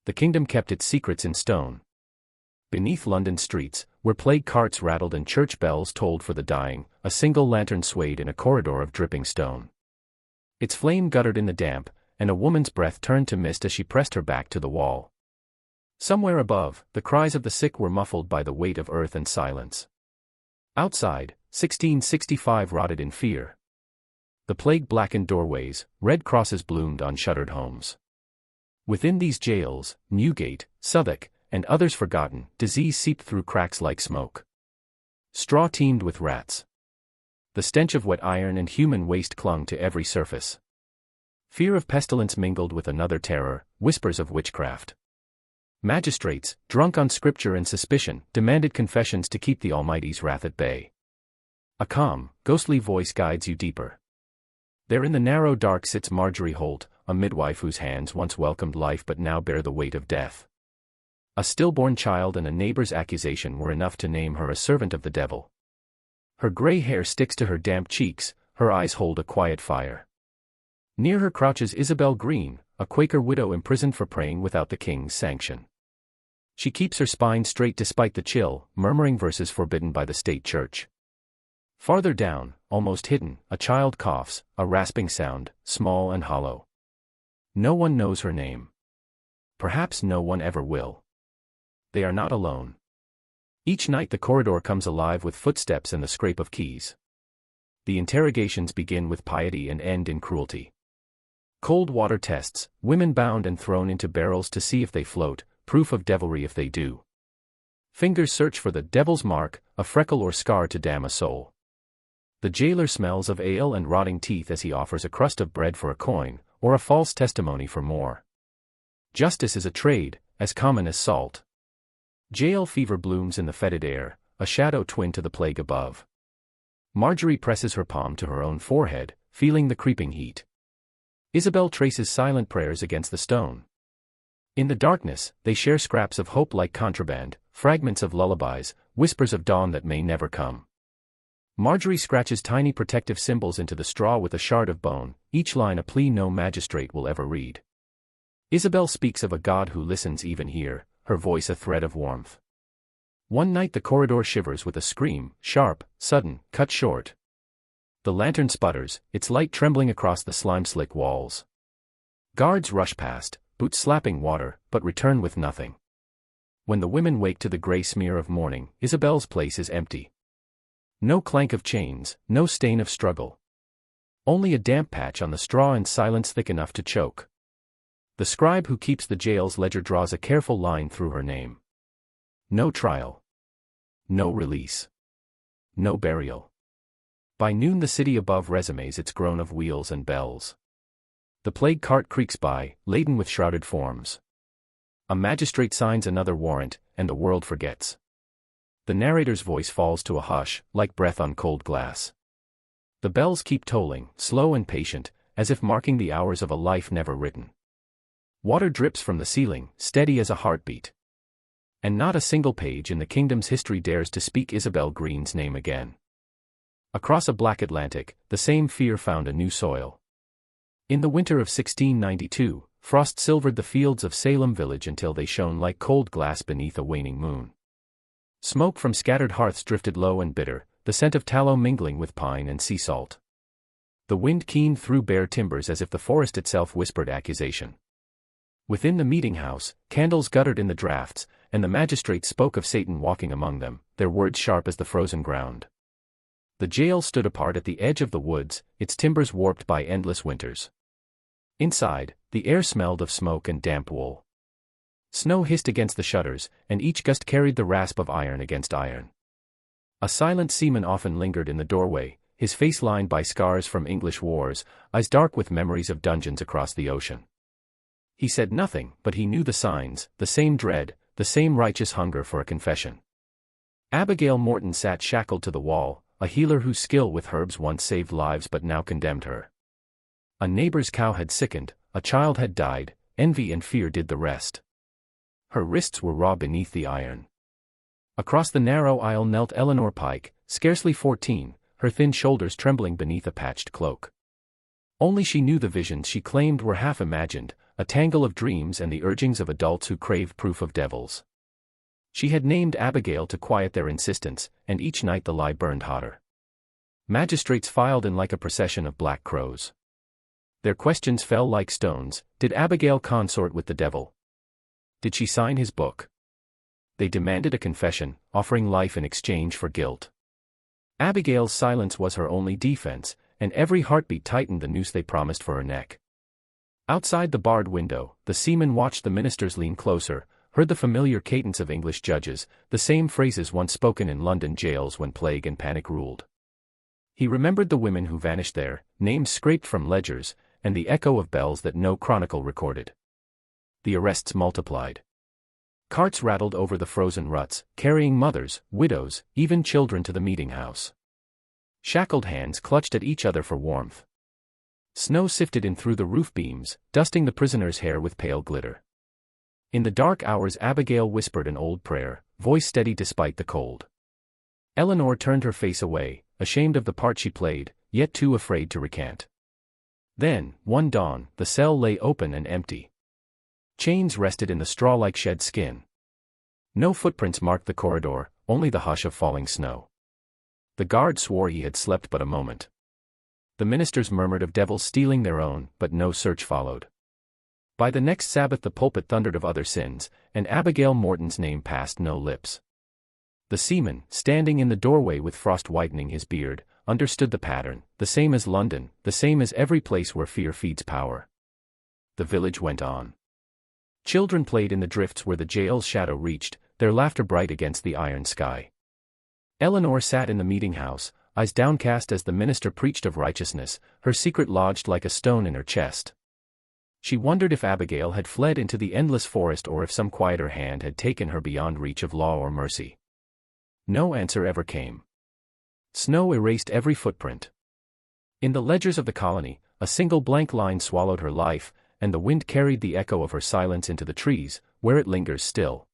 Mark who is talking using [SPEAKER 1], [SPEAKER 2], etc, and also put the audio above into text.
[SPEAKER 1] the kingdom kept its secrets in stone. Beneath London streets, where plague carts rattled and church bells tolled for the dying, a single lantern swayed in a corridor of dripping stone. Its flame guttered in the damp, and a woman's breath turned to mist as she pressed her back to the wall. Somewhere above, the cries of the sick were muffled by the weight of earth and silence. Outside, 1665 rotted in fear. The plague-blackened doorways, red crosses bloomed on shuttered homes. Within these jails, Newgate, Southwark, and others forgotten, disease seeped through cracks like smoke. Straw teemed with rats. The stench of wet iron and human waste clung to every surface. Fear of pestilence mingled with another terror, whispers of witchcraft. Magistrates, drunk on scripture and suspicion, demanded confessions to keep the Almighty's wrath at bay. A calm, ghostly voice guides you deeper. There in the narrow dark sits Marjorie Holt, a midwife whose hands once welcomed life but now bear the weight of death. A stillborn child and a neighbor's accusation were enough to name her a servant of the devil. Her gray hair sticks to her damp cheeks, her eyes hold a quiet fire. Near her crouches Isabel Green, a Quaker widow imprisoned for praying without the king's sanction. She keeps her spine straight despite the chill, murmuring verses forbidden by the state church. Farther down, almost hidden, a child coughs, a rasping sound, small and hollow. No one knows her name. Perhaps no one ever will. They are not alone. Each night the corridor comes alive with footsteps and the scrape of keys. The interrogations begin with piety and end in cruelty. Cold water tests, women bound and thrown into barrels to see if they float, proof of devilry if they do. Fingers search for the devil's mark, a freckle or scar to damn a soul. The jailer smells of ale and rotting teeth as he offers a crust of bread for a coin, or a false testimony for more. Justice is a trade, as common as salt. Jail fever blooms in the fetid air, a shadow twin to the plague above. Marjorie presses her palm to her own forehead, feeling the creeping heat. Isabel traces silent prayers against the stone. In the darkness, they share scraps of hope like contraband, fragments of lullabies, whispers of dawn that may never come. Marjorie scratches tiny protective symbols into the straw with a shard of bone, each line a plea no magistrate will ever read. Isabel speaks of a God who listens even here, her voice a thread of warmth. One night the corridor shivers with a scream, sharp, sudden, cut short. The lantern sputters, its light trembling across the slime-slick walls. Guards rush past, boots slapping water, but return with nothing. When the women wake to the gray smear of morning, Isabel's place is empty. No clank of chains, no stain of struggle. Only a damp patch on the straw and silence thick enough to choke. The scribe who keeps the jail's ledger draws a careful line through her name. No trial. No release. No burial. By noon the city above resumes its groan of wheels and bells. The plague cart creaks by, laden with shrouded forms. A magistrate signs another warrant, and the world forgets. The narrator's voice falls to a hush, like breath on cold glass. The bells keep tolling, slow and patient, as if marking the hours of a life never written. Water drips from the ceiling, steady as a heartbeat. And not a single page in the kingdom's history dares to speak Isabel Green's name again. Across a black Atlantic, the same fear found a new soil. In the winter of 1692, frost silvered the fields of Salem village until they shone like cold glass beneath a waning moon. Smoke from scattered hearths drifted low and bitter, the scent of tallow mingling with pine and sea salt. The wind keened through bare timbers as if the forest itself whispered accusation. Within the meeting house, candles guttered in the drafts, and the magistrates spoke of Satan walking among them, their words sharp as the frozen ground. The jail stood apart at the edge of the woods, its timbers warped by endless winters. Inside, the air smelled of smoke and damp wool. Snow hissed against the shutters, and each gust carried the rasp of iron against iron. A silent seaman often lingered in the doorway, his face lined by scars from English wars, eyes dark with memories of dungeons across the ocean. He said nothing, but he knew the signs, the same dread, the same righteous hunger for a confession. Abigail Morton sat shackled to the wall, a healer whose skill with herbs once saved lives but now condemned her. A neighbor's cow had sickened, a child had died, envy and fear did the rest. Her wrists were raw beneath the iron. Across the narrow aisle knelt Eleanor Pike, scarcely 14, her thin shoulders trembling beneath a patched cloak. Only she knew the visions she claimed were half imagined, a tangle of dreams and the urgings of adults who crave proof of devils. She had named Abigail to quiet their insistence, and each night the lie burned hotter. Magistrates filed in like a procession of black crows. Their questions fell like stones. Did Abigail consort with the devil? Did she sign his book? They demanded a confession, offering life in exchange for guilt. Abigail's silence was her only defense, and every heartbeat tightened the noose they promised for her neck. Outside the barred window, the seaman watched the ministers lean closer, heard the familiar cadence of English judges, the same phrases once spoken in London jails when plague and panic ruled. He remembered the women who vanished there, names scraped from ledgers, and the echo of bells that no chronicle recorded. The arrests multiplied. Carts rattled over the frozen ruts, carrying mothers, widows, even children to the meeting house. Shackled hands clutched at each other for warmth. Snow sifted in through the roof beams, dusting the prisoners' hair with pale glitter. In the dark hours Abigail whispered an old prayer, voice steady despite the cold. Eleanor turned her face away, ashamed of the part she played, yet too afraid to recant. Then, one dawn, the cell lay open and empty. Chains rested in the straw-like shed skin. No footprints marked the corridor, only the hush of falling snow. The guard swore he had slept but a moment. The ministers murmured of devils stealing their own, but no search followed. By the next Sabbath the pulpit thundered of other sins, and Abigail Morton's name passed no lips. The seaman, standing in the doorway with frost whitening his beard, understood the pattern, the same as London, the same as every place where fear feeds power. The village went on. Children played in the drifts where the jail's shadow reached, their laughter bright against the iron sky. Eleanor sat in the meeting house, eyes downcast as the minister preached of righteousness, her secret lodged like a stone in her chest. She wondered if Abigail had fled into the endless forest or if some quieter hand had taken her beyond reach of law or mercy. No answer ever came. Snow erased every footprint. In the ledgers of the colony, a single blank line swallowed her life, and the wind carried the echo of her silence into the trees, where it lingers still.